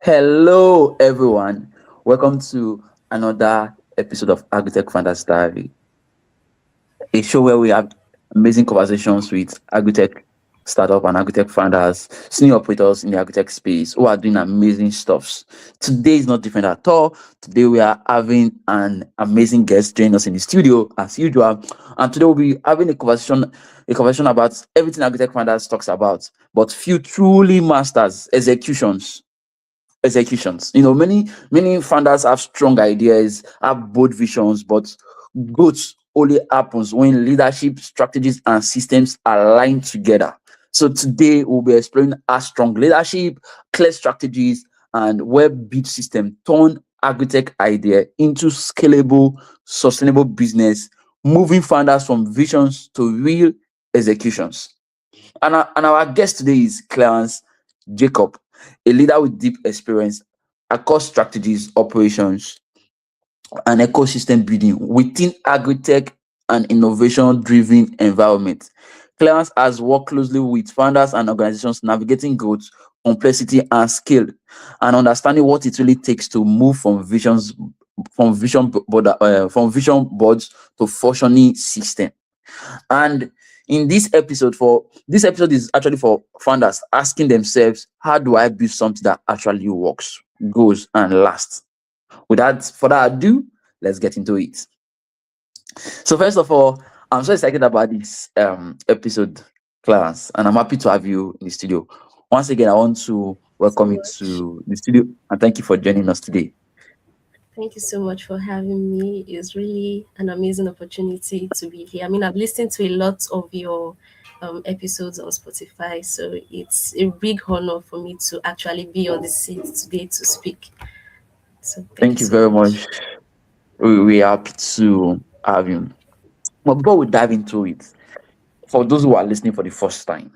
Hello, everyone. Welcome to another episode of Agritech Founders Diary, a show where we have amazing conversations with agritech startup and agritech founders, senior operators in the agritech space who are doing amazing stuffs. Today is not different at all. Today we are having an amazing guest join us in the studio as usual, and today we'll be having a conversation about everything agritech founders talks about, but few truly masters executions. Many founders have strong ideas, have bold visions, but growth only happens when leadership, strategies, and systems align together. So today we'll be exploring how strong leadership, clear strategies, and well-built system turn agritech idea into scalable, sustainable business, moving founders from visions to real executions. And our guest today is Clarence Jacob, a leader with deep experience across strategies, operations, and ecosystem building within agri-tech and innovation-driven environment. Clarence has worked closely with founders and organizations navigating growth, complexity, and scale, and understanding what it really takes to move from vision boards to functioning system. And in this episode is actually for founders asking themselves, how do I build something that actually works, goes, and lasts? Without further ado, let's get into it. So first of all, I'm so excited about this episode, Clarence, and I'm happy to have you in the studio. Once again, I want to So welcome you much. to the studio and thank you for joining us today. Thank you so much for having me. It's really an amazing opportunity to be here. I mean, I've listened to a lot of your episodes on Spotify, so it's a big honor for me to actually be on the seat today to speak. So thank you Thank you so very much. much. We are happy to have you. But before we dive into it, for those who are listening for the first time,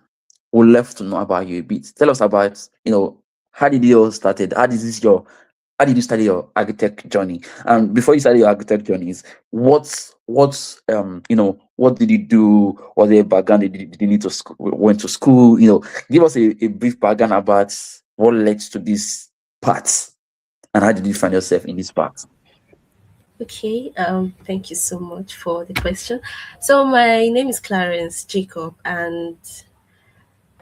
would love to know about you a bit. Tell us about, how did it all started? How did you start your architect journey? And before you started your architect journeys, what did you do? Was there a background? Did you need to went to school? Give us a brief background about what led to this path and how did you find yourself in this path? Okay, thank you so much for the question. So my name is Clarence Jacob, and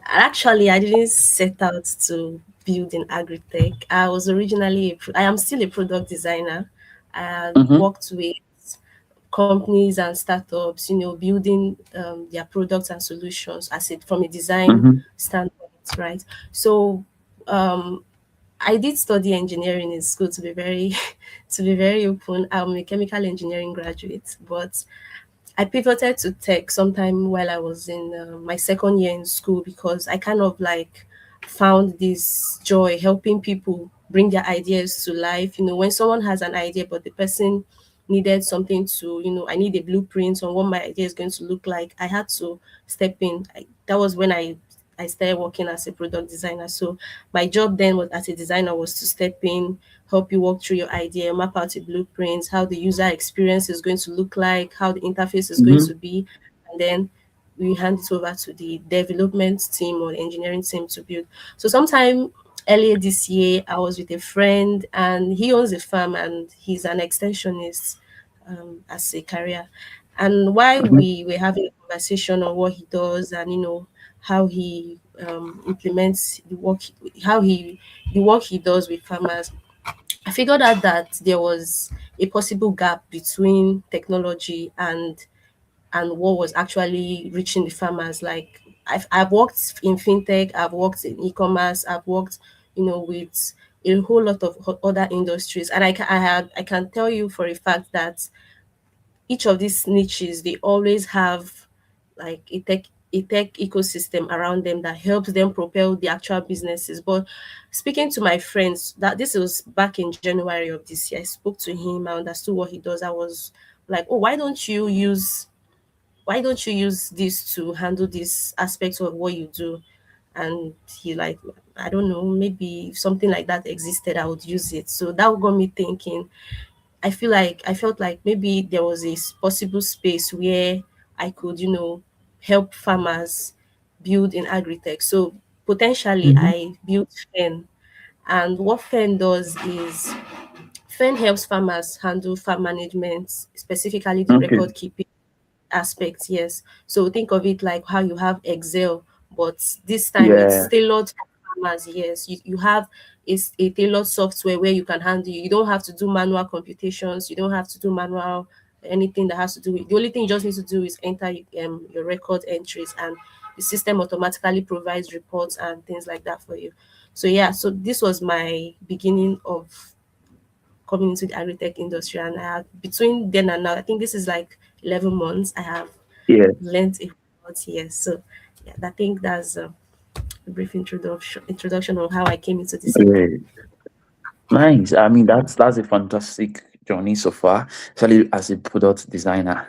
actually, I didn't set out to build in agri-tech. I was originally, I am still a product designer. I Mm-hmm, worked with companies and startups, building their products and solutions as it from a design mm-hmm, standpoint, right? So um, I did study engineering in school. To be very, to be very open, I'm a chemical engineering graduate, but I pivoted to tech sometime while I was in my second year in school because I kind of like found this joy helping people bring their ideas to life. When someone has an idea, but the person needed something to, I need a blueprint on what my idea is going to look like. I had to step in. That was when I started working as a product designer. So my job then was as a designer was to step in, help you walk through your idea, map out your blueprints, how the user experience is going to look like, how the interface is going mm-hmm, to be, and then we hand it over to the development team or the engineering team to build. So sometime earlier this year, I was with a friend and he owns a farm and he's an extensionist as a career. And while mm-hmm, we were having a conversation on what he does and how he implements the work, how he the work he does with farmers, I figured out that there was a possible gap between technology and what was actually reaching the farmers. Like I've worked in fintech, I've worked in e-commerce, I've worked, with a whole lot of other industries, and I can tell you for a fact that each of these niches they always have like a tech ecosystem around them that helps them propel the actual businesses. But speaking to my friends, that this was back in January of this year, I spoke to him, I understood what he does. I was like, oh, why don't you use this to handle this aspect of what you do? And he like, I don't know, maybe if something like that existed, I would use it. So that got me thinking. I felt like maybe there was a possible space where I could, help farmers build in agri-tech. So potentially mm-hmm, I built Fen, And what FEN does is FEN helps farmers handle farm management, specifically the Okay. record keeping aspects, yes. So think of it like how you have Excel, but this time it's Yeah. tailored to farmers. Yes, you have is a tailored software where you can handle. You don't have to do manual computations. You don't have to do manual anything that has to do with. The only thing you just need to do is enter your record entries, and the system automatically provides reports and things like that for you. So yeah, so this was my beginning of coming into the agri-tech industry, and I have, between then and now, I think this is like 11 months, I have Yeah. learned a lot. Yes, so yeah, I think that's a brief introduction of how I came into the sector. Great. Nice. I mean, that's a fantastic journey so far, especially as a product designer.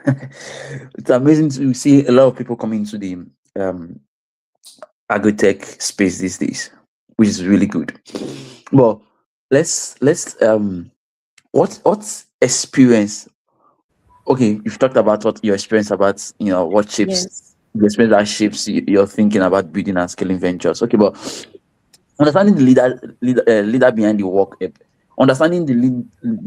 It's amazing to see a lot of people coming into the um agri-tech space these days, which is really good. Well, let's what experience, okay, you've talked about what your experience about, what shapes Yes. the experience that shapes your thinking about building and scaling ventures. Okay, but understanding the leader behind the work, understanding the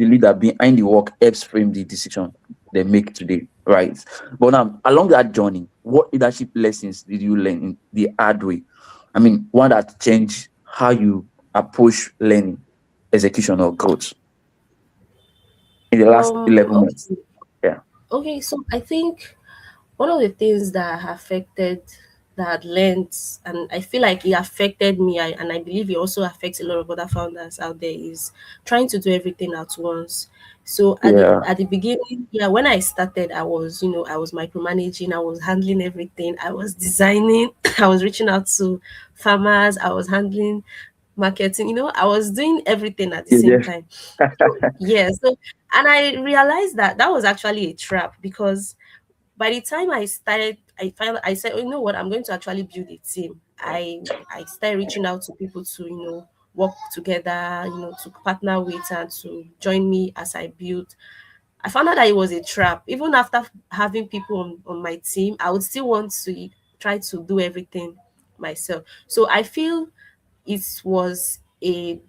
leader behind the work helps frame the decision they make today, right? But now, along that journey, what leadership lessons did you learn in the hard way? I mean, one that changed how you approach learning, execution, or growth in the last 11 months. Okay. Yeah. Okay, so I think one of the things that affected, that learned, and I feel like it affected me, and I believe it also affects a lot of other founders out there, is trying to do everything at once. So Yeah. at the beginning, yeah, when I started, I was, I was micromanaging, I was handling everything, I was designing, I was reaching out to farmers, I was handling marketing, I was doing everything at the same Yeah. time. So yeah, so, and I realized that that was actually a trap, because by the time I started, I said, oh, you know what, I'm going to actually build a team. I started reaching out to people to, work together, to partner with and to join me as I build. I found out that it was a trap. Even after having people on my team, I would still want to try to do everything myself. So I feel it was a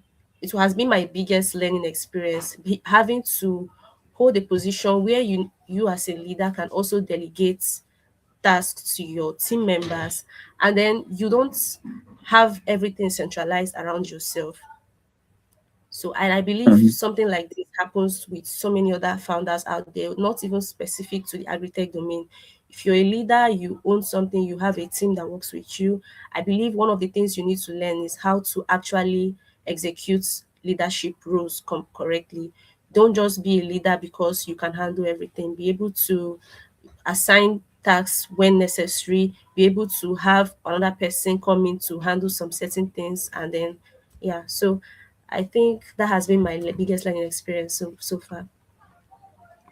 it has been my biggest learning experience, having to hold a position where you as a leader can also delegate tasks to your team members, and then you don't have everything centralized around yourself. So, and I believe Mhm. something like this happens with so many other founders out there, not even specific to the agri-tech domain. If you're a leader, you own something, you have a team that works with you. I believe one of the things you need to learn is how to actually execute leadership roles correctly. Don't just be a leader because you can handle everything. Be able to assign tasks when necessary, be able to have another person come in to handle some certain things, and then yeah. So I think that has been my biggest learning experience so far.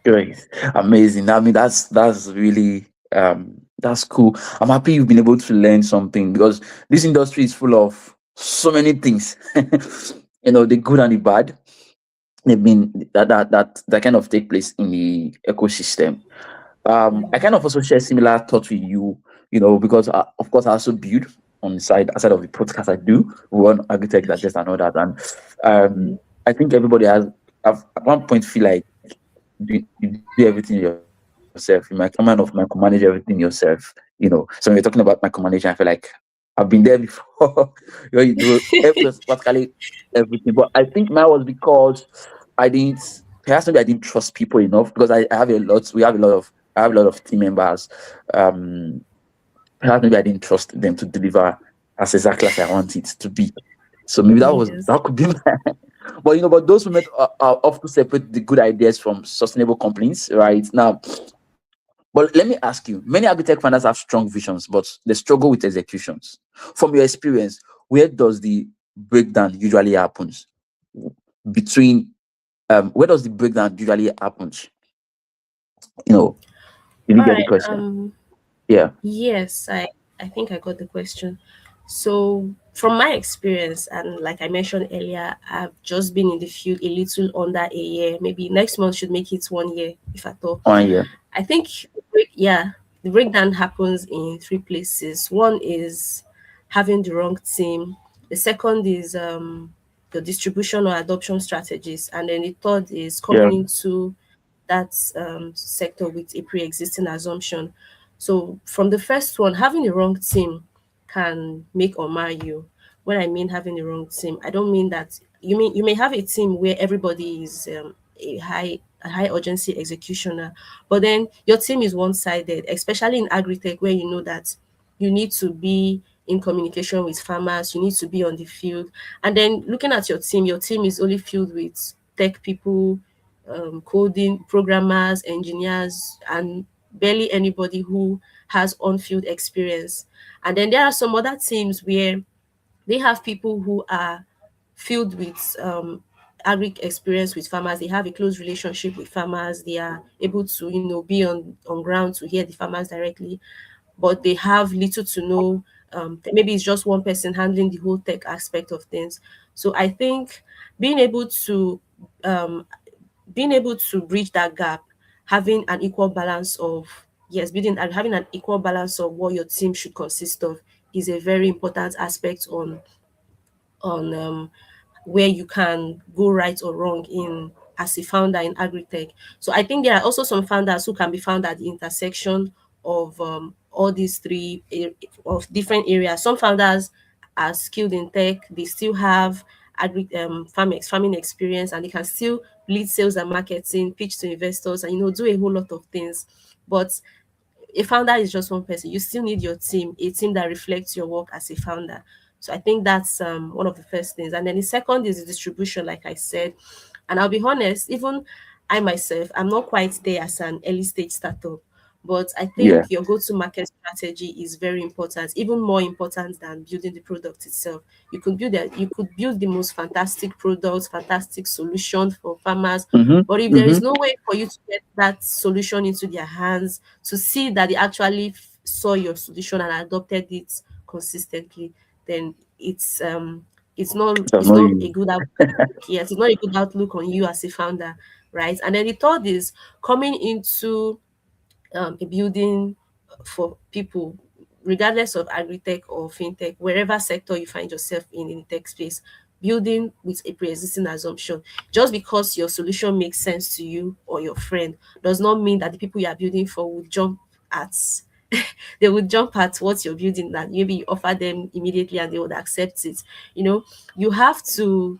Great. Amazing. I mean, that's really that's cool. I'm happy you've been able to learn something, because this industry is full of so many things. The good and the bad. I mean, that kind of take place in the ecosystem. I kind of also share similar thoughts with you, because of course I also build on the side aside of the podcast I do, run architect that just and all that. And I think everybody has at one point feel like you do everything yourself. You might come of micromanage everything yourself. So when you're talking about micromanaging, I feel like I've been there before. You do practically everything. But I think mine was because I didn't perhaps maybe I didn't trust people enough, because I have a lot we have a lot of I have a lot of team members. Um Perhaps maybe I didn't trust them to deliver as exactly as I want it to be. So maybe Yes. that could be my but those moments are often separate the good ideas from sustainable complaints, right? Now, but let me ask you, many agri-tech founders have strong visions, but they struggle with executions. From your experience, where does the breakdown usually happens between where does the breakdown usually happens? You know, did you All get the right. question? Yeah. Yes, I think I got the question. So, from my experience, and like I mentioned earlier, I've just been in the field a little under a year. Maybe next month should make it 1 year, if at all. 1 year. I think, yeah, the breakdown happens in three places. One is having the wrong team. The second is your distribution or adoption strategies, and then the third is Yeah. coming into that sector with a pre-existing assumption. So from the first one, having the wrong team can make or mar you. When I mean having the wrong team, I don't mean that you may have a team where everybody is a high urgency executioner, but then your team is one sided, especially in agri-tech where you know that you need to be in communication with farmers, you need to be on the field. And then looking at your team is only filled with tech people, coding, programmers, engineers, and barely anybody who has on field experience. And then there are some other teams where they have people who are filled with agri experience with farmers. They have a close relationship with farmers. They are able to, be on ground to hear the farmers directly, but they have little to no. Maybe it's just one person handling the whole tech aspect of things. So I think being able to um, being able to bridge that gap, having an equal balance of yes, building and having an equal balance of what your team should consist of is a very important aspect on where you can go right or wrong in as a founder in agri-tech. So I think there are also some founders who can be found at the intersection of all these of different areas. Some founders are skilled in tech, they still have farming experience, and they can still lead sales and marketing, pitch to investors, and do a whole lot of things. But a founder is just one person. You still need your team, a team that reflects your work as a founder. So I think that's one of the first things. And then the second is the distribution, like I said. And I'll be honest, even I myself, I'm not quite there as an early stage startup. But I Yeah. think your go-to-market strategy is very important, even more important than building the product itself. You could build the most fantastic products, fantastic solution for farmers, Mm-hmm. but if there Mm-hmm. is no way for you to get that solution into their hands, to see that they actually saw your solution and adopted it consistently, then it's not That's it's not not a you. good outlook. Yes, it's not a good outlook on you as a founder, right? And then the third is coming into a building for people, regardless of agri-tech or fintech, wherever sector you find yourself in the tech space, building with a pre-existing assumption. Just because your solution makes sense to you or your friend does not mean that the people you are building for will jump at they would jump at what you're building, that maybe you offer them immediately and they would accept it. You know, you have to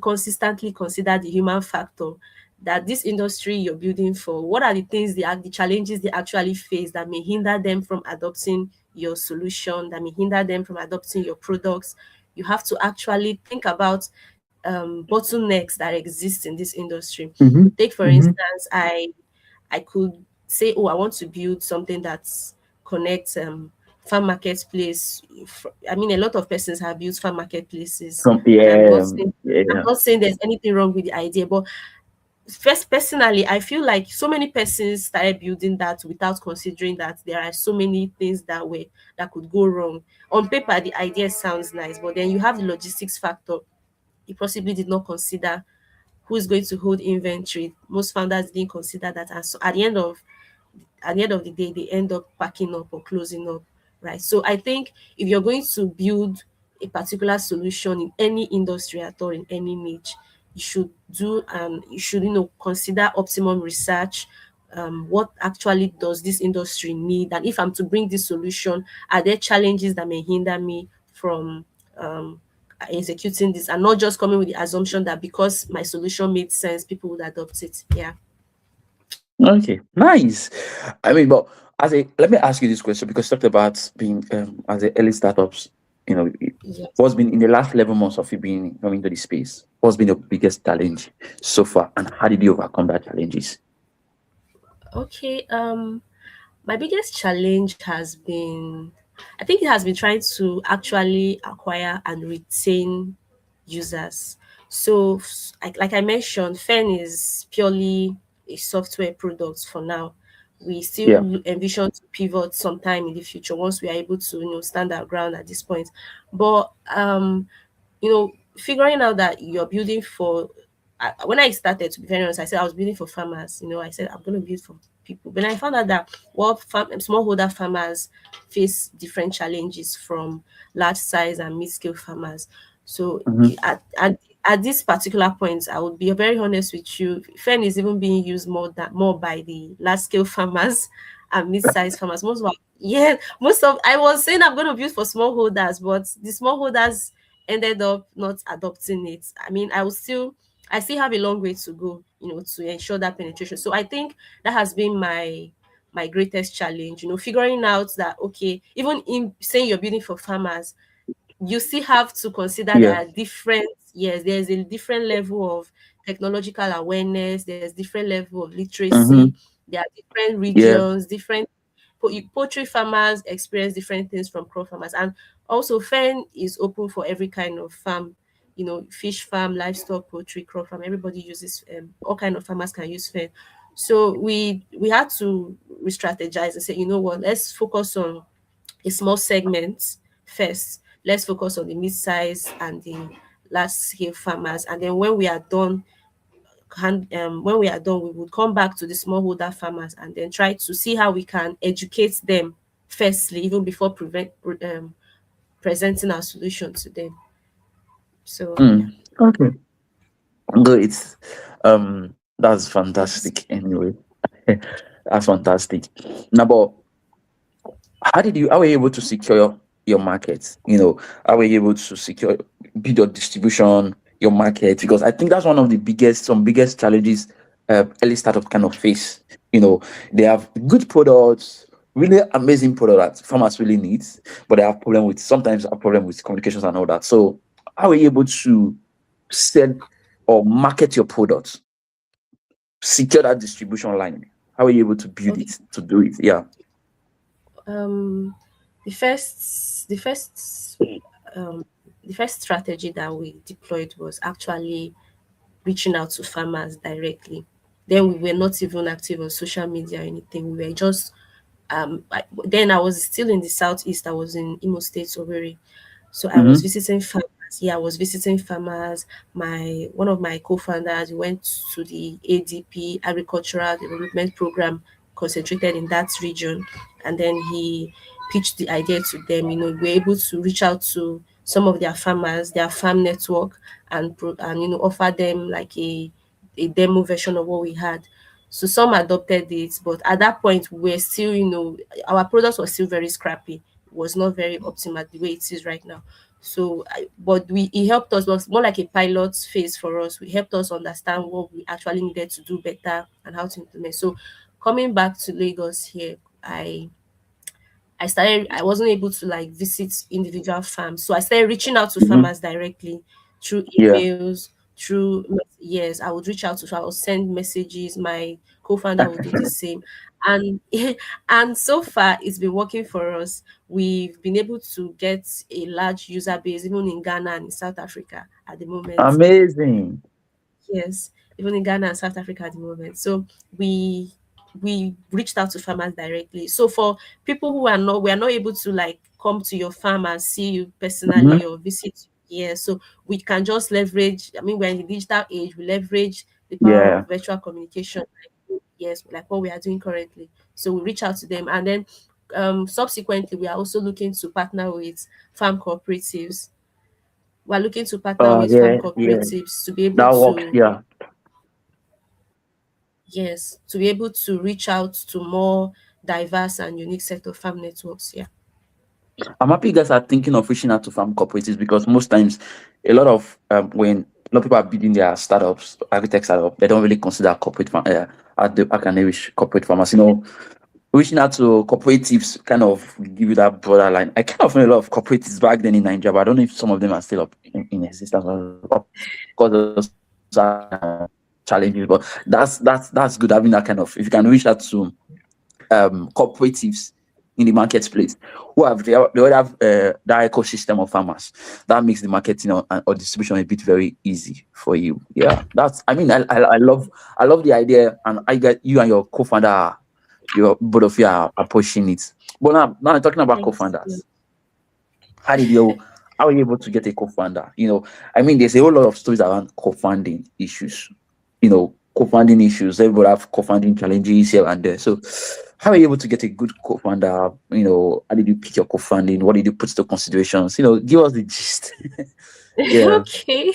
consistently consider the human factor, that this industry you're building for, what are the things the challenges they actually face that may hinder them from adopting your solution, that may hinder them from adopting your products. You have to actually think about bottlenecks that exist in this industry. Mm-hmm. Take for Mm-hmm. instance, I could say, oh, I want to build something that connects farm marketplace. I mean, a lot of persons have built farm marketplaces, From and yeah, I'm yeah. not saying there's anything wrong with the idea, but first, personally, I feel like so many persons started building that without considering that there are so many things that could go wrong. On paper, the idea sounds nice, but then you have the logistics factor. You possibly did not consider who's going to hold inventory. Most founders didn't consider that, and so at the end of the day, they end up packing up or closing up, right? So I think if you're going to build a particular solution in any industry at all, in any niche, you should consider optimum research. What actually does this industry need, and if I'm to bring this solution, are there challenges that may hinder me from um, executing this, and not just coming with the assumption that because my solution made sense, people would adopt it. Yeah. Okay, nice. I mean, but let me ask you this question because you talked about being as a early startups. You know, Yes. what's been in the last 11 months of you being coming to the space? What's been your biggest challenge so far, and how did you overcome that challenges? Okay. My biggest challenge has been, I think it has been trying to actually acquire and retain users. So, like I mentioned, Fen is purely a software product for now. We Yeah. still envision to pivot sometime in the future once we are able to, stand our ground at this point. But figuring out that you're building for when I started, to be very honest, I said I was building for farmers. I said I'm going to build for people. But I found out that smallholder farmers face different challenges from large size and mid scale farmers. So Mm-hmm. at this particular point, I would be very honest with you. Fen is even being used more by the large scale farmers and mid-sized farmers. Most of I was saying I'm going to use for smallholders, but the smallholders ended up not adopting it. I mean, I still have a long way to go, to ensure that penetration. So I think that has been my greatest challenge, figuring out that okay, even in saying you're building for farmers, you still have to consider there Yeah. are different, yes, there's a different level of technological awareness, there's different level of literacy, Mm-hmm. there are different Yeah. regions, different poultry farmers experience different things from crop farmers. And also fen is open for every kind of farm, fish farm, livestock, poultry, crop farm. Everybody uses, all kind of farmers can use fen. So we had to re-strategize and say, you know what, let's focus on a small segment first. Let's focus on the mid-size and the large scale farmers. And then when we are done, we would come back to the smallholder farmers and then try to see how we can educate them firstly, even before presenting our solution to them. So yeah. Mm. Okay. No, that's fantastic anyway. That's fantastic. Now, but how were you able to secure your market? How were you able to secure build your distribution, your market? Because I think that's one of the biggest challenges early startup kind of face. They have good products, really amazing product that farmers really needs, but they have sometimes have problem with communications and all that. So how were you able to sell or market your products, secure that distribution line? How were you able to build Okay. it, to do it? Yeah. Um, um, the first strategy that we deployed was actually reaching out to farmers directly. Then we were not even active on social media or anything. We were just then I was still in the southeast. I was in Imo State, Owerri. So I was Mm-hmm. visiting farmers. Yeah, I was visiting farmers. My One of my co-founders went to the ADP Agricultural Development Program concentrated in that region, and then he pitched the idea to them. We were able to reach out to some of their farmers, their farm network, and offer them like a demo version of what we had. So some adopted it, but at that point we were still, our products were still very scrappy. It was not very optimal the way it is right now. So, but it helped us. It was more like a pilot phase for us. We helped us understand what we actually needed to do better and how to implement. So, coming back to Lagos here, I wasn't able to like visit individual farms. So I started reaching out to Mm-hmm. farmers directly through Yeah. emails, yes, I would reach out to, so I would send messages. My co-founder would do the same. And and so far it's been working for us. We've been able to get a large user base even in Ghana and in South Africa at the moment. Amazing. Yes, even in Ghana and South Africa at the moment. So we we reached out to farmers directly. So for people who are not, we are not able to like come to your farm and see you Mhm. personally or visit. Yeah, so we can just leverage. I mean, we're in the digital age. We leverage the power of Yeah. virtual communication. Yes, like what we are doing currently. So we reach out to them, and then subsequently, we are also looking to partner with farm cooperatives. We're looking to partner with farm Yeah, yeah. cooperatives to be able That works. to, Yeah. yes, to be able to reach out to more diverse and unique set of farm networks. Yeah. I'm happy you guys are thinking of reaching out to farm cooperatives because most times, a lot of when a lot of people are building their startups, agritech startup, they don't really consider corporate farm. How can they reach corporate farmers? Reaching out to cooperatives kind of give you that broader line. I kind of know a lot of cooperatives back then in Nigeria, but I don't know if some of them are still up in existence. Of course, those are challenges, but that's good having that kind of. If you can reach out to cooperatives in the marketplace they already have that ecosystem of farmers that makes the marketing or distribution a bit very easy for you. Yeah, that's. I mean, I love the idea, and I get you and your co-founder. Your both of you are pushing it. But now talking about Thanks. Yeah. co-founders. How did you how were you able to get a co-founder? I mean, there's a whole lot of stories around co-founding issues. co-founding issues. Everybody have co-founding challenges here and there. So, how are you able to get a good co-founder? How did you pick your co-founding? What did you put to considerations? Give us the gist. Yeah. Okay.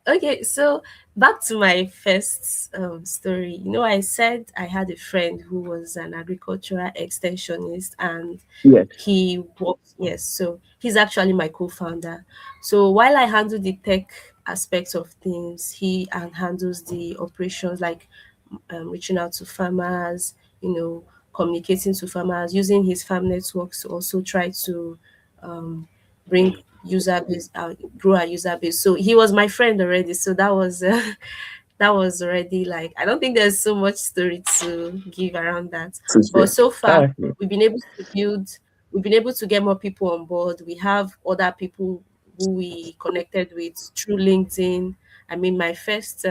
Okay, so back to my first story. I said I had a friend who was an agricultural extensionist, and Yes. he works, yes, so he's actually my co-founder. So while I handle the tech aspects of things, he handles the operations, like reaching out to farmers, communicating to farmers, using his farm networks to also try to bring user base, grow our user base. So he was my friend already. So that was that was already, like, I don't think there's so much story to give around that. So But say. so far, Okay. we've been able to build, we've been able to get more people on board. We have other people who we connected with through LinkedIn. I mean, my first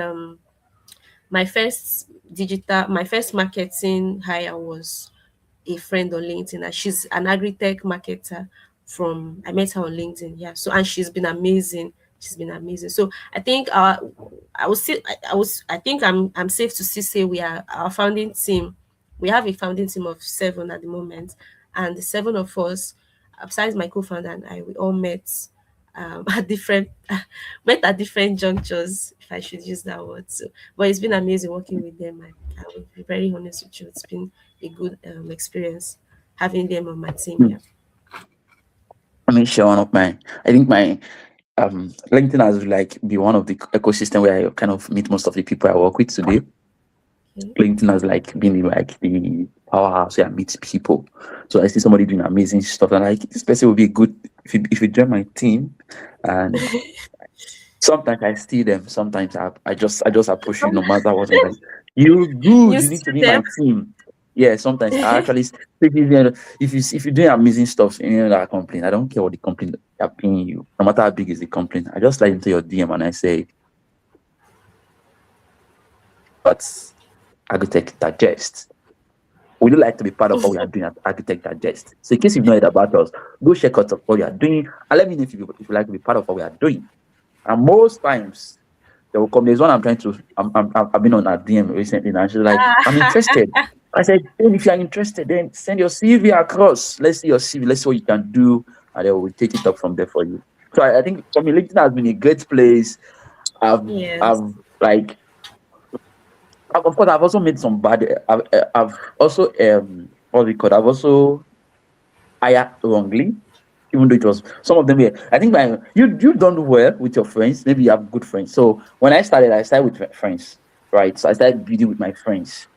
marketing hire was a friend on LinkedIn, and she's an Agritech marketer from I met her on LinkedIn. Yeah. So, and she's been amazing. She's been amazing. So I think I think I'm safe to still say we are our founding team. We have a founding team of 7 at the moment, and the 7 of us, besides my co-founder and I, we all met at different met at different junctures, if I should use that word. So, but it's been amazing working with them. I will be very honest with you. It's been a good experience having them on my team. Hmm. Yeah. Let me share one of mine. I think my LinkedIn has like be one of the ecosystem where I kind of meet most of the people I work with today. Okay. LinkedIn has like been like the powerhouse where I meet people. So I see somebody doing amazing stuff, and like this person will be good if you join my team. And sometimes I steal them. Sometimes I just approach you no matter what. I'm like, you're good. You You need to see be them. my team. Yeah. Sometimes I actually if you're doing amazing stuff in that company, I don't care what the company are paying you, no matter how big is the company. I just slide into your DM and I say, "But Agritech Digest. Would you like to be part of what we are doing at Agritech Digest? So in case you've not heard about us, go check out of what we are doing and let me know if you like to be part of what we are doing." And most times they will come. There's one I'm trying to. I've been on a DM recently, and she's like, "I'm interested." I said, "Then if you are interested, then send your CV across. Let's see your CV. Let's see what you can do, and then we'll take it up from there for you." So I think for me, LinkedIn has been a great place. I've Yes. I've like of course I've also made some bad. I've also what do you call it? I've also hired wrongly, even though it was some of them were. I think you've done well with your friends. Maybe you have good friends. So when I started with my friends, right? So I started building with my friends,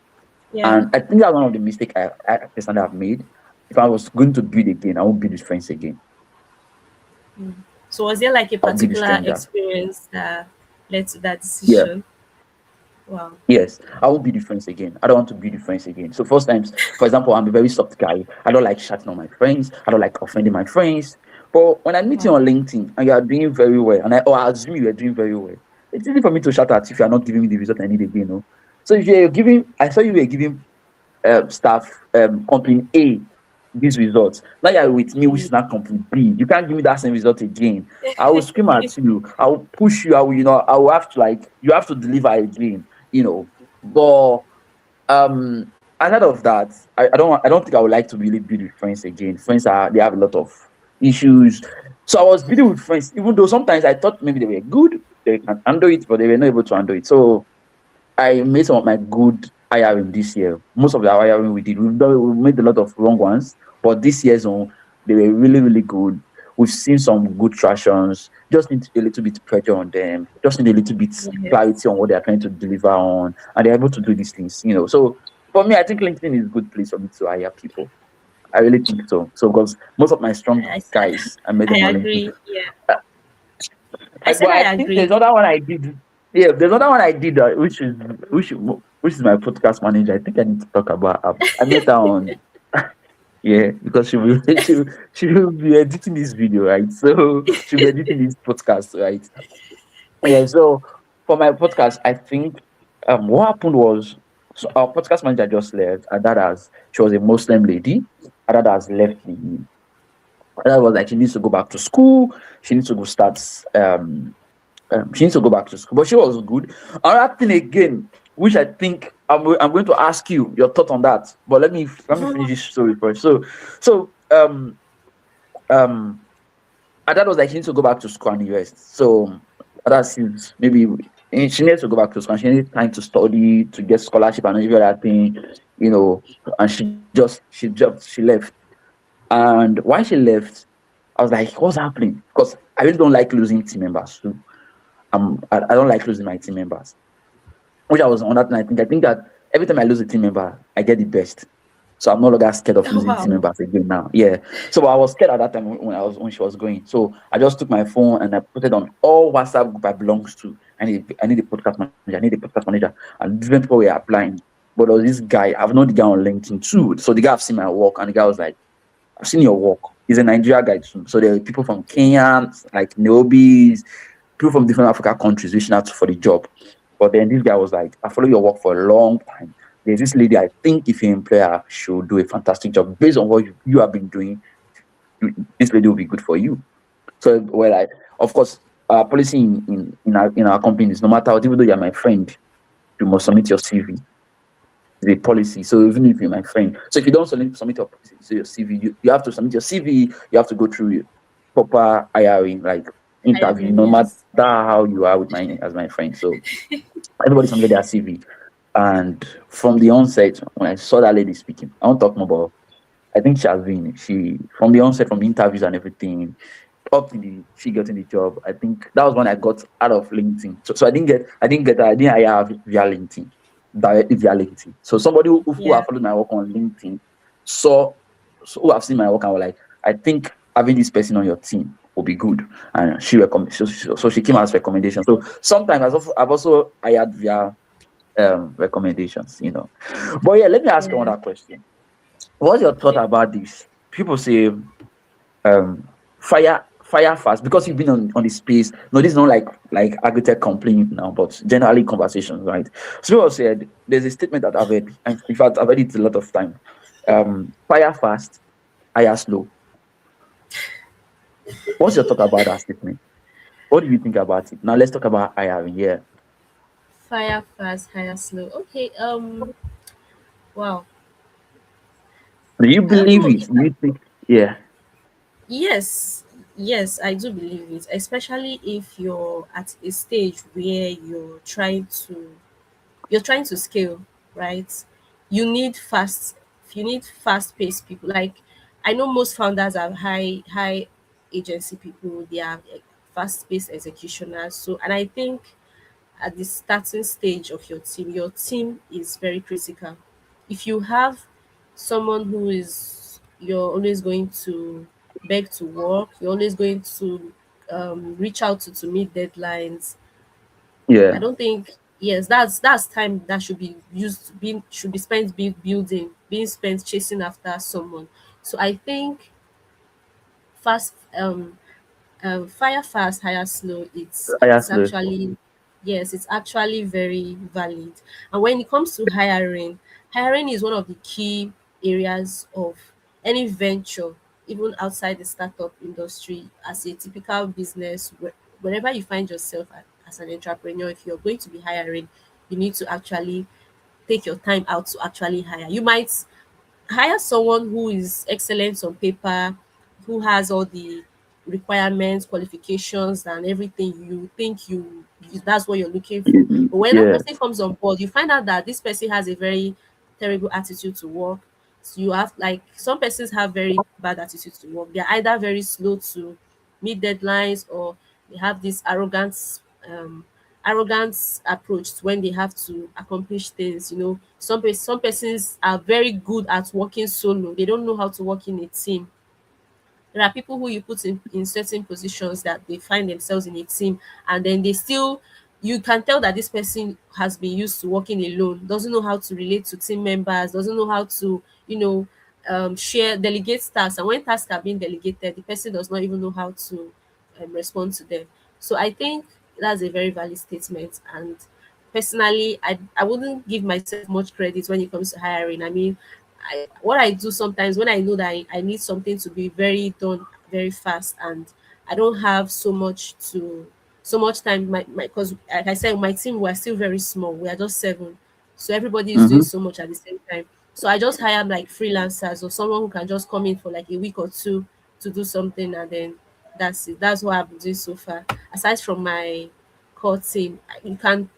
Yeah. and I think that's one of the mistakes I personally have made. If I was going to build again, I won't build with friends again. So was there like a I'll build with particular stranger. experience that led to that Yeah. decision? Wow. Yes, I won't be the friends again. I don't want to be the friends again. So first times, for example, I'm a very soft guy. I don't like chatting on my friends. I don't like offending my friends. But when I meet you Wow. on LinkedIn and you are doing very well, and I assume you are doing very well, it's easy for me to shout at you if you are not giving me the result I need again. No? So if you're giving, I saw you were giving staff company A these results. Now you're with me, which is not company B. You can't give me that same result again. I will scream at you. I will push you. I will have to you have to deliver again. But outside of that, I don't think I would like to really be with friends again. Friends they have a lot of issues. So I was building with friends, even though sometimes I thought maybe they were good, they can handle it, but they were not able to handle it. So I made some of my good hiring this year. Most of the hiring we did, we made a lot of wrong ones, but this year's own, they were really, really good. We've seen some good tractions. Just need a little bit pressure on them. Just need a little bit Yes. clarity on what they're trying to deliver on, and they're able to do these things. So for me, I think LinkedIn is a good place for me to hire people. I really think so. So because most of my strong I, guys, I met I them on LinkedIn. agree. Yeah. Uh, I But said I I think agree. there's another one I did. Yeah, there's another one I did, which which is my podcast manager. I think I need to talk about her. I met her on yeah, because she will be editing this video, right? So she'll be editing this podcast, right? Yeah. So for my podcast, I think what happened was, so our podcast manager just left, and she was a Muslim lady, and that has left the. That was like she needs to go back to school. She needs to go start she needs to go back to school, but she was good. Another thing again, which I think I'm going to ask you your thought on that. But let me finish this story first. So um and that was like she needs to go back to school and the rest. So that's maybe she needs to go back to school. And she needs time to study, to get scholarship and every other thing, you know. And she left. And why she left, I was like, what's happening? Because I really don't like losing team members too. I don't like losing my team members. Which I was on that night. I think that every time I lose a team member, I get the best. So I'm no longer scared of Oh losing team wow. members again now. Yeah. So I was scared at that time when she was going. So I just took my phone and I put it on all WhatsApp group I belongs to. I need a podcast manager. I need a podcast manager. And different people were applying. But there was this guy, I've known the guy on LinkedIn too. So the guy have seen my work and the guy was like, I've seen your work. He's a Nigeria guy too. So there are people from Kenya, like Naobis, people from different Africa countries reaching out for the job. But then this guy was like, I follow your work for a long time. There's this lady, I think if you employ her, she'll do a fantastic job. Based on what you have been doing, this lady will be good for you. So, well, of course, our policy in our company is no matter what, even though you're my friend, you must submit your CV. The policy. So even if you're my friend, so if you don't submit your CV, you have to submit your CV. You have to go through your proper hiring, like interview, Hiring, no matter yes. how you are with my friend. So everybody submitted their CV, and from the onset, when I saw that lady speaking, I won't talk more, but I think she from the onset, from the interviews and everything, up to the she getting the job. I think that was when I got out of LinkedIn. So I didn't hire her via LinkedIn, directly via LinkedIn. So somebody who Yeah. have followed my work on LinkedIn saw, so who have seen my work and were like, I think having this person on your team will be good. And she recommend so she came as recommendation. So sometimes I've also hired via recommendations. But yeah, let me ask you Yeah. another question. What's your thought Okay. about this? People say fire fast because you've been on the space. No, this is not like Agritech complaint now, but generally conversations, right? So people said there's a statement that I've heard, and in fact I've heard it a lot of time. Fire fast, hire slow. What's your thought about that statement? What do you think about it? Now let's talk about hiring. Yeah. Fire fast, hire slow. Okay. Wow. Do you believe No. it? Do you think? Yeah. Yes. Yes, I do believe it. Especially if you're at a stage where you're trying to scale, right? You need fast paced people. Like, I know most founders are high agency people. They are fast paced executioners. So, and I think at the starting stage of your team is very critical. If you have someone who is you're always going to beg to work, you're always going to reach out to meet deadlines. I Yeah. don't think, yes, that's time that should be used being should be spent building, being spent chasing after someone. So I think fast fire fast, hire slow, it's Hire it's slow. actually, yes, it's actually very valid. And when it comes to hiring is one of the key areas of any venture, even outside the startup industry. As a typical business, wherever you find yourself as an entrepreneur, if you're going to be hiring, you need to actually take your time out to actually hire. You might hire someone who is excellent on paper, who has all the requirements, qualifications, and everything. You think that's what you're looking for. But when that Yeah. person comes on board, you find out that this person has a very terrible attitude to work. So you have, like, some persons have very bad attitude to work. They're either very slow to meet deadlines, or they have this arrogant approach to when they have to accomplish things. Some persons are very good at working solo. They don't know how to work in a team. There are people who you put in certain positions that they find themselves in a team, and then you can tell that this person has been used to working alone, doesn't know how to relate to team members, doesn't know how to, share, delegate tasks. And when tasks are being delegated, the person does not even know how to respond to them. So I think that's a very valid statement. And personally, I wouldn't give myself much credit when it comes to hiring. I mean, what I do sometimes when I know that I need something to be very done very fast, and I don't have so much time, my because like I said, my team, we're still very small. We are just seven. So everybody is doing Mm-hmm. so much at the same time. So I just hire like freelancers or someone who can just come in for like a week or two to do something, and then that's it. That's what I've been doing so far. Aside from my core team, you can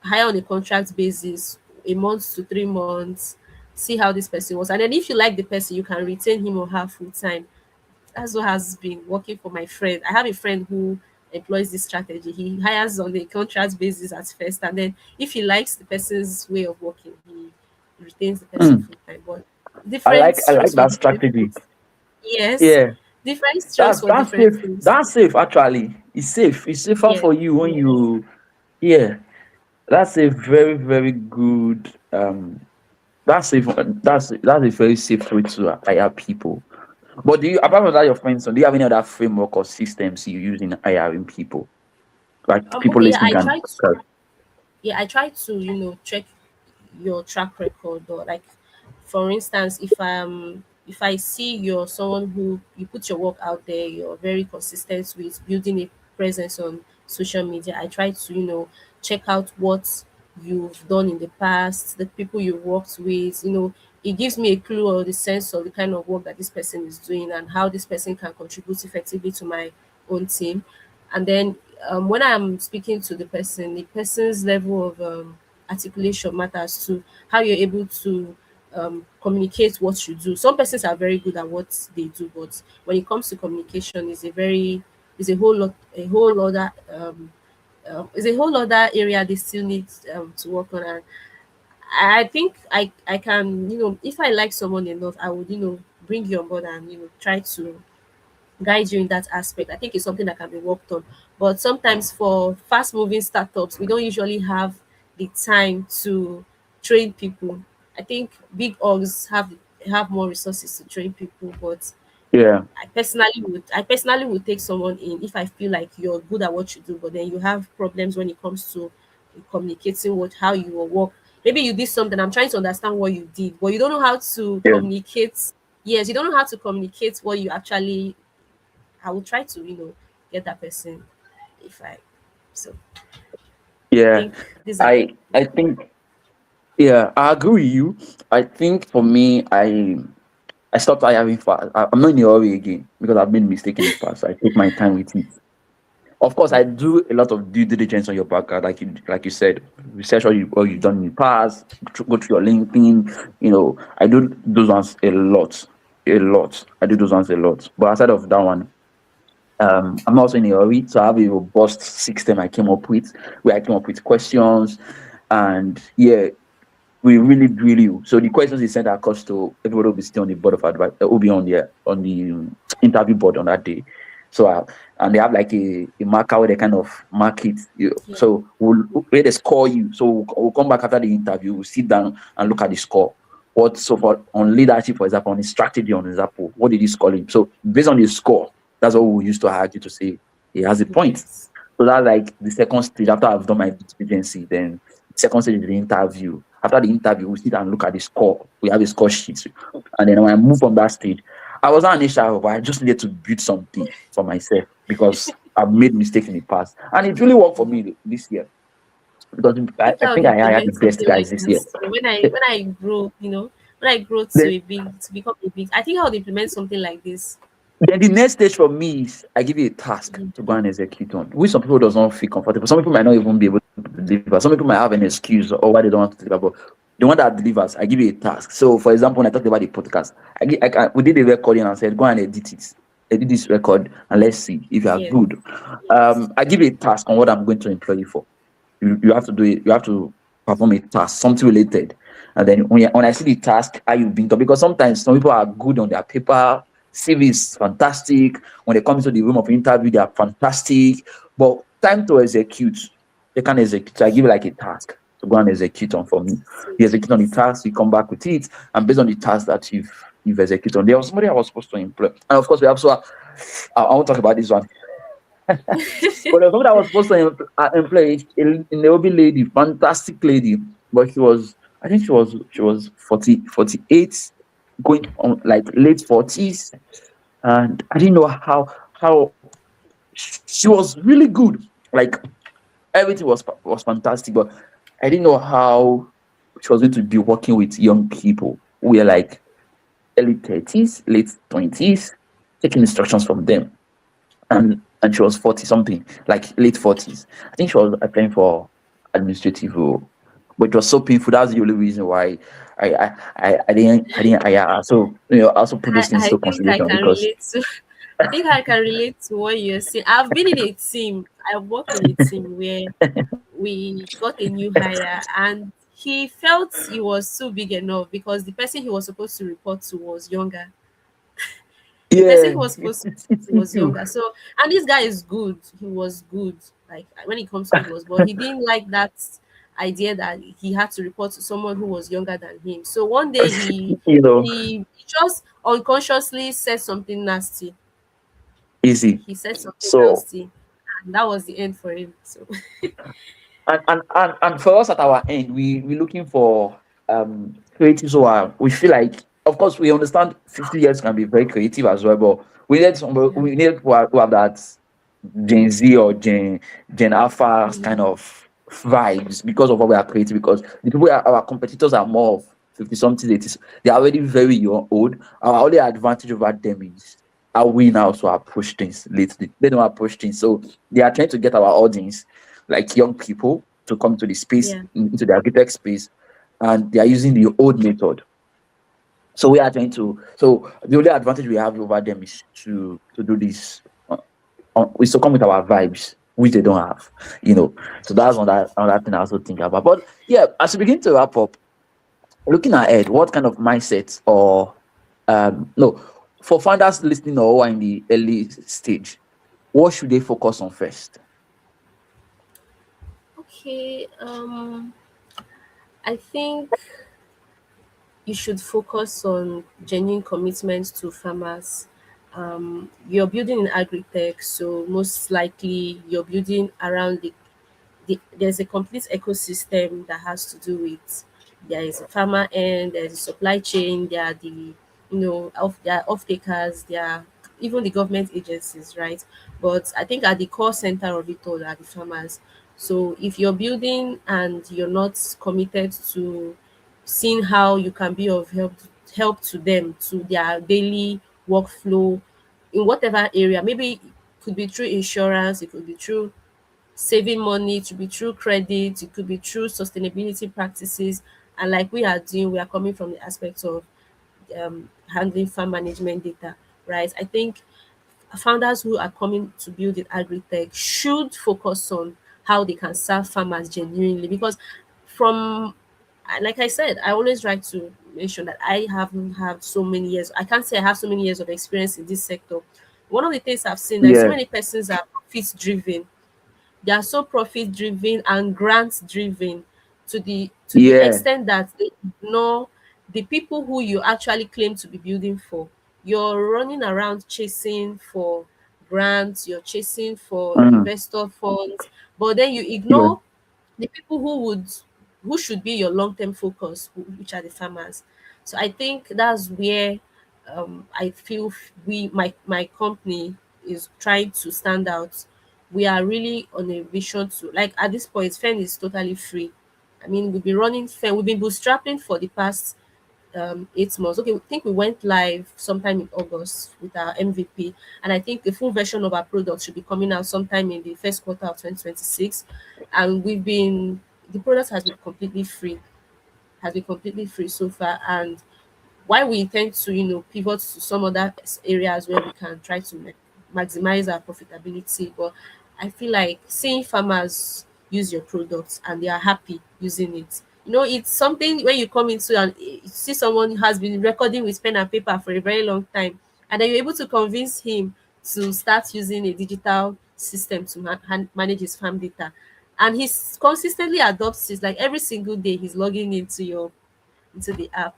hire on a contract basis, a month to 3 months, see how this person was, and then if you like the person, you can retain him or her full time. That's what has been working for my friend. I have a friend who employs this strategy. He hires on a contract basis at first, and then if he likes the person's way of working, he retains the person Mm. full time. But I different like I strokes like for that different strategy. things. Yes, Yeah. different strokes That's for that's different safe. things. That's safe actually. It's safe. It's safer Yeah, for you when yes. you, yeah. That's a very, very good that's a very safe way to hire people. But do you, apart from that, your friends, do you have any other framework or systems you use in hiring people? Like people Okay, yeah, listening can. I try to check your track record, or like for instance, if I see you're someone who you put your work out there, you're very consistent with building a presence on social media. I try to check out what you've done in the past, the people you worked with. It gives me a clue or the sense of the kind of work that this person is doing and how this person can contribute effectively to my own team. And then when I'm speaking to the person's level of articulation matters too. How you're able to communicate what you do. Some persons are very good at what they do, but when it comes to communication, is a whole other is a whole other area they still need to work on. And I think I can if I like someone enough, I would bring you on board and try to guide you in that aspect. I think it's something that can be worked on. But sometimes for fast moving startups, we don't usually have the time to train people. I think big orgs have more resources to train people, but Yeah, I personally would take someone in if I feel like you're good at what you do, but then you have problems when it comes to communicating how you will work. Maybe you did something. I'm trying to understand what you did, but you don't know how to yeah, communicate. Yes, you don't know how to communicate what you actually. I will try to get that person if I. So I yeah. think these are. I think, yeah, I agree with you. I think for me, I stopped hiring fast. I'm not in a hurry again because I've made mistake in the past. I take my time with it. Of course, I Yes. do a lot of due diligence on your background, like you said, research what you've done in the past, go through your LinkedIn. I do those ones a lot, a lot. I do those ones a lot. But aside of that one, I'm also in a hurry, so I have a robust system I came up with, where I came up with questions, and yeah, we really drill you. So the questions is sent across to everybody will be sitting on the board of advice, will be on the interview board on that day. So and they have like a marker where they kind of mark it. Yeah. So where they score you. So we'll come back after the interview. We'll sit down and look at the score. What so for on leadership, for example, on the strategy, on example, what did he score him? So based on the score, that's what we used to argue to say he has a point. Yes. So that's like the second stage after I've done my due diligence. Then second stage is the interview. After the interview, we sit and look at the score. We have a score sheet. And then when I move from that stage, I was not an HR, but I just needed to build something for myself because I've made mistakes in the past. And it really worked for me this year because I I, think I I would think I hired the implement best something guys like this year. this. So when I grow, when I grow Then, to become a big, I think I would implement something like this. then the next stage for me is I give you a task Mhm. to go and execute on, which some people does not feel comfortable. Some people might not even be able to deliver. Some people might have an excuse or why they don't want to deliver. But the one that delivers, I give you a task. So, for example, when I talked about the podcast, we did a recording and said, go and edit this record, and let's see if you are Yes. good. Yes. I give you a task on what I'm going to employ you for. You have to do it. You have to perform a task, something related. And then when I see the task, how you've been done, because sometimes some people are good on their paper, CV is fantastic. When they come into the room of interview, they are fantastic. But time to execute, they can't execute. So I give you like a task to go and execute on for me. You execute on the Yes. task, you come back with it, and based on the task that you've executed on, there was somebody I was supposed to employ. And of course, we also I won't talk about this one. But there's somebody I was supposed to employ, a Nairobi lady, fantastic lady, but I think she was 48, going on like late 40s, and I didn't know how she was really good. Like everything was fantastic, but I didn't know how she was going to be working with young people who were like early 30s, late 20s, taking instructions from them. And she was 40 something, like late 40s. I think she was applying for administrative role. But it was so painful. That's the only reason why I didn't hire her. So I also put those things I into think I consideration can because relate to I think I can relate to what you're saying. I've been in a team. I worked in a team where we got a new hire and he felt he was too big enough because the person he was supposed to report to was younger. The person yeah, who was supposed to report to me was too. younger. So and this guy is good. He was good. Like when it comes to what he was, but he didn't like that idea that he had to report to someone who was younger than him. So one day you know, he just unconsciously said something nasty. easy. He said something So nasty, and that was the end for him. So and for us at our end, we're looking for creatives who are, we feel like, of course we understand 50 years can be very creative as well, but yeah, we need who have that Gen Z or Gen Alpha kind mm, of vibes because of what we are creating. Because the people our competitors are more of 50 something, 80s. They are already very young, old. Our only advantage over them is how we now also approach things lately. They don't approach things, so they are trying to get our audience, like young people, to come to the space, yeah, into the architect space, and they are using the old method. So we are trying to. So the only advantage we have over them is to do this. We still come with our vibes, which they don't have. So that's another thing I also think about. But yeah, as we begin to wrap up, looking ahead, what kind of mindset or no, for founders listening or who are in the early stage, what should they focus on first? okay. I think you should focus on genuine commitment to farmers. You're building in agritech, so most likely you're building around there's a complete ecosystem that has to do with there is a farmer end, there's a supply chain, there are the there are off takers, there are even the government agencies, right? But I think at the core center of it all are the farmers. So if you're building and you're not committed to seeing how you can be of help to them to their daily workflow in whatever area, maybe it could be through insurance, it could be through saving money, to be through credit, it could be through sustainability practices. And like we are doing, we are coming from the aspect of handling farm management data, right? I think founders who are coming to build in agri-tech should focus on how they can serve farmers genuinely because from like I said, I always like to mention that I haven't had so many years. I can't say I have so many years of experience in this sector. One of the things I've seen that so Yeah, many persons are profit driven, they are so profit driven and grant driven to the yeah, extent that they ignore the people who you actually claim to be building for. You're running around chasing for grants, you're chasing for mm, investor funds, but then you yeah, ignore the people who should be your long-term focus, which are the farmers. So I think that's where I feel my company is trying to stand out. We are really on a vision to, like, at this point fen is totally free. I mean, we've been running fen, we've been bootstrapping for the past 8 months. Okay, we think we went live sometime in August with our MVP, and I think the full version of our product should be coming out sometime in the first quarter of 2026. And the product has been completely free so far. And while we intend to, pivot to some other areas where we can try to maximize our profitability, but I feel like seeing farmers use your products and they are happy using it. It's something when you come into and you see someone who has been recording with pen and paper for a very long time, and then you're able to convince him to start using a digital system to manage his farm data, and he's consistently adopts it. Like every single day, he's logging into the app.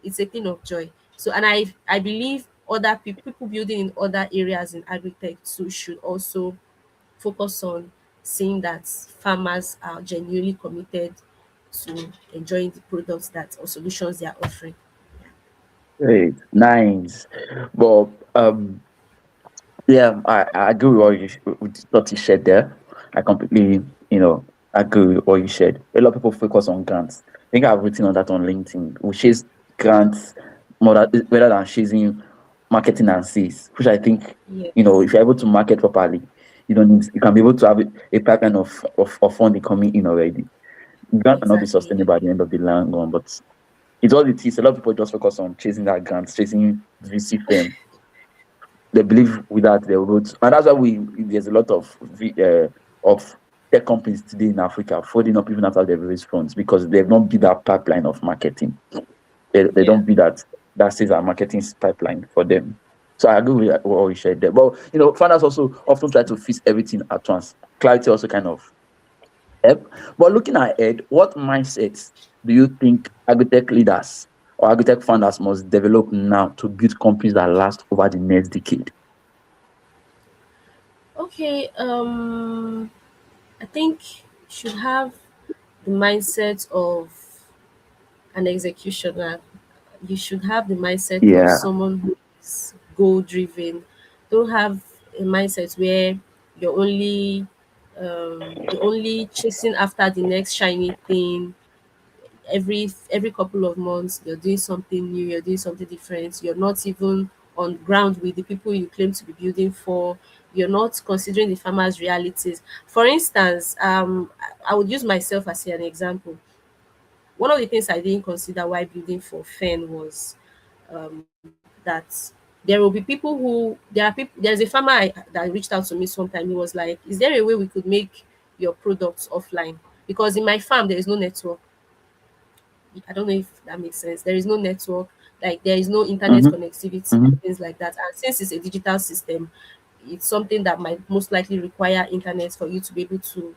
It's a thing of joy. So, and I believe other people building in other areas in agri-tech too should also focus on seeing that farmers are genuinely committed to enjoying the products that or solutions they are offering. great, nice. But yeah, I agree with what you shared there. I completely, I agree with what you shared. A lot of people focus on grants. I think I've written on that on LinkedIn. We chase grants more rather than chasing marketing and sales, which I think, if Yes, you're able to market properly, you can be able to have a pipeline of funding coming in already. Grant may not be exactly. sustainable at the end of the long run, but it's all it is. A lot of people just focus on chasing that grants, chasing VC firm. They believe with that they will, and that's why there's a lot of tech companies today in Africa folding up even after they've raised funds because they've not built that pipeline of marketing. They Yeah. don't build that says our marketing pipeline for them. So I agree with what we shared there. But founders also often try to fix everything at once. Clarity also kind of help. But looking ahead, what mindsets do you think agritech leaders or agritech founders must develop now to build companies that last over the next decade? Okay. I think you should have the mindset of an executioner. You should have the mindset of Yeah. someone who is goal driven. Don't have a mindset where you're only chasing after the next shiny thing. Every couple of months you're doing something new, you're doing something different. You're not even on ground with the people you claim to be building for. You're not considering the farmers' realities. For instance, I would use myself as an example. One of the things I didn't consider while building for Fen was that there will be people who there are people there's a farmer that reached out to me sometime. He was like, is there a way we could make your products offline? Because in my farm there is no network. I don't know if that makes sense. There is no network, like there is no internet Mm-hmm. connectivity and Mm-hmm. things like that. And since it's a digital system, it's something that might most likely require internet for you to be able to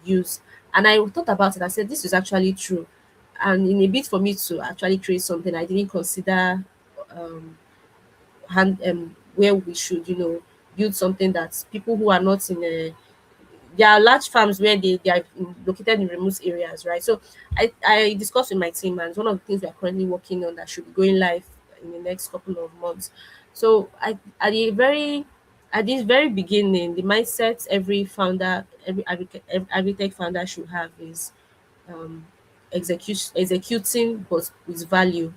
use. And I thought about it. I said, this is actually true. And in a bit for me to actually create something, I didn't consider um, where we should, build something that people who are not in a there are large farms where they are located in remote areas, right? So I discussed with my team, and it's one of the things we are currently working on that should be going live in the next couple of months. So at this very beginning, the mindset every founder, every agritech founder should have is um, executing but with value.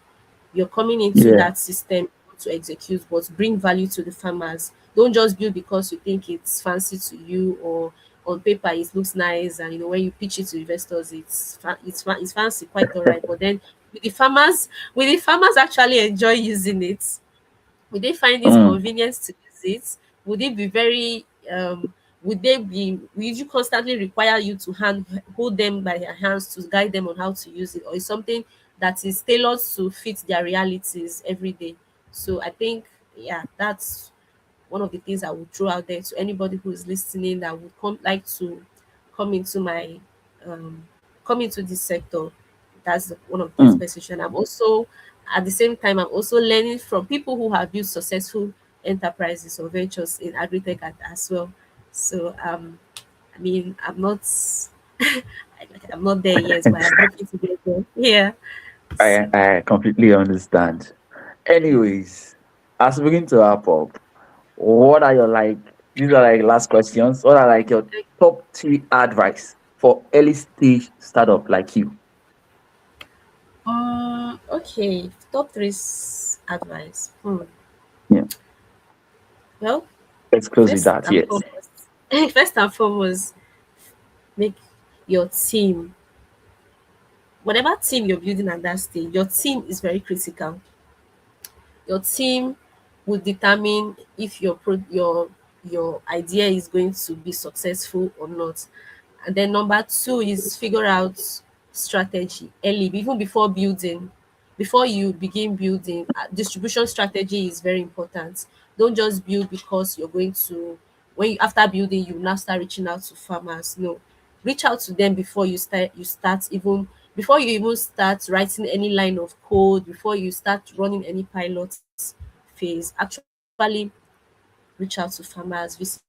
You're coming into Yeah. that system to execute, but bring value to the farmers. Don't just build because you think it's fancy to you, or on paper it looks nice, and when you pitch it to investors, it's fancy, quite all right. But then will the farmers actually enjoy using it? Would they find it Mm. convenient to use it? Would it be very would you constantly require you to hold them by their hands to guide them on how to use it, or is something that is tailored to fit their realities every day? So I think, yeah, that's one of the things I would throw out there to anybody who is listening that would like to come into my um come into this sector. That's one of the things Mm. position. I'm also at the same time I'm also learning from people who have built successful enterprises or ventures in agritech as well. So I mean I'm not there yet, but I'm hoping to get there. Yeah. I So I completely understand. Anyways, as we begin to wrap up, what are your these are last questions. What are your top three advice for early stage startup like you? okay, top three advice. Yeah. Well, Let's close with first that. and Yes. foremost, first and foremost, make your team, whatever team you're building at that stage, your team is very critical. Your team will determine if your idea is going to be successful or not. And then number two is figure out strategy early, even before building. Before you begin building, distribution strategy is very important. Don't just build because you're going to when you after building you now start reaching out to farmers. No, reach out to them before you start even before you even start writing any line of code, before you start running any pilot phase. Actually reach out to farmers, visit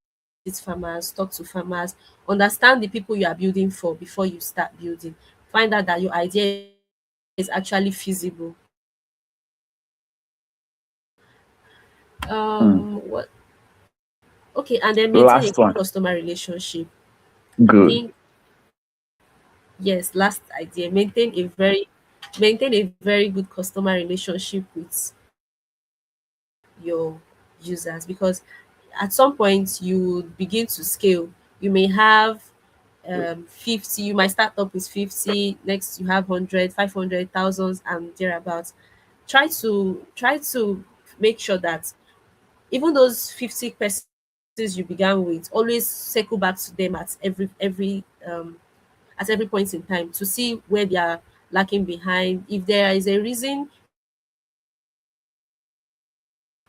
farmers, talk to farmers, understand the people you are building for before you start building. Find out that your idea is actually feasible. What Okay, and then maintain a Last customer one. relationship. I think Good. yes, last idea, maintain a very good customer relationship with your users, because at some point you begin to scale. You may have 50, you might start up with 50, next you have 100, 500, thousands and thereabouts. Try to make sure that even those 50 persons you began with, always circle back to them at every point in time to see where they are lacking behind. If there is a reason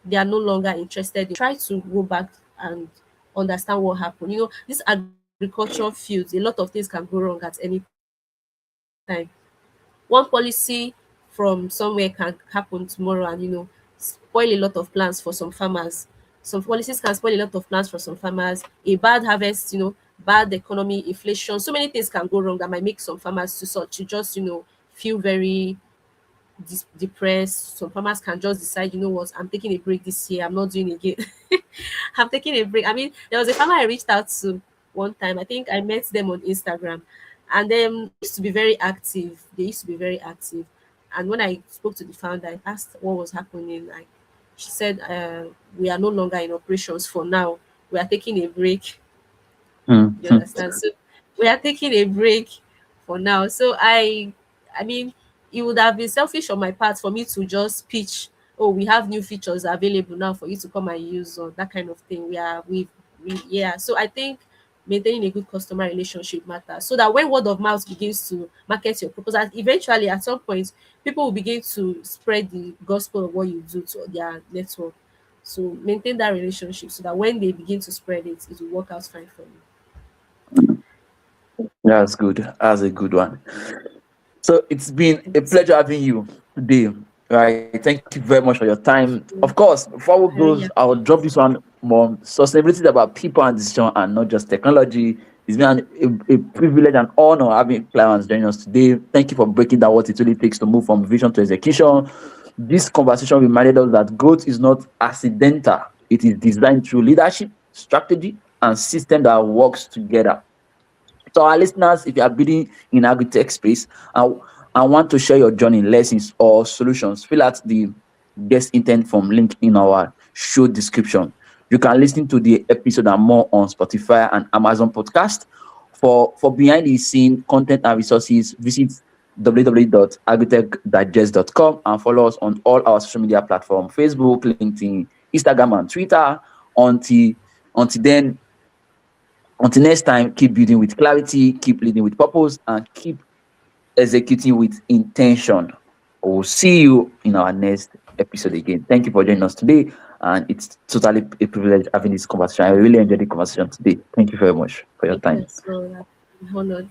they are no longer interested in what you're doing, try to go back and understand what happened. This agriculture fields, a lot of things can go wrong at any time. One policy from somewhere can happen tomorrow and spoil a lot of plans for some farmers. Some policies can spoil a lot of plans for some farmers. A bad harvest, bad economy, inflation, so many things can go wrong that might make some farmers to just feel very depressed. Some farmers can just decide, what, I'm taking a break this year, I'm not doing again. I'm taking a break. I mean, there was a farmer I reached out to one time. I think I met them on Instagram, and they used to be very active. They used to be very active. And when I spoke to the founder, I asked what was happening. Like, she said, "We are no longer in operations for now. We are taking a break." You Mm. understand? So we are taking a break for now. So I mean, it would have been selfish on my part for me to just pitch, oh, we have new features available now for you to come and use, or that kind of thing. We yeah. So I think maintaining a good customer relationship matters, so that when word of mouth begins to market your proposal, eventually at some point people will begin to spread the gospel of what you do to their network. So maintain that relationship so that when they begin to spread it, it will work out fine for you. That's good. That's a good one. So it's been a It's, pleasure having you today. Right. Thank you very much for your time. Of course, before we I go, really I'll drop this one more. Sustainability is about people and decision and not just technology. It's been a privilege and honor having clients join us today. Thank you for breaking down what it really takes to move from vision to execution. This conversation reminded us that growth is not accidental. It is designed through leadership, strategy, and system that works together. To our listeners, if you are building in agri-tech space and want to share your journey, lessons, or solutions, fill out the guest intent form link in our show description. You can listen to the episode and more on Spotify and Amazon Podcast. For behind the scene content and resources, visit www.agritechdigest.com and follow us on all our social media platforms: Facebook, LinkedIn, Instagram, and Twitter. Until until then, until next time, keep building with clarity, keep leading with purpose, and keep executing with intention. We'll see you in our next episode again. Thank you for joining us today. And it's totally a privilege having this conversation. I really enjoyed the conversation today. Thank you very much for your thank you time. as well. I'm honored.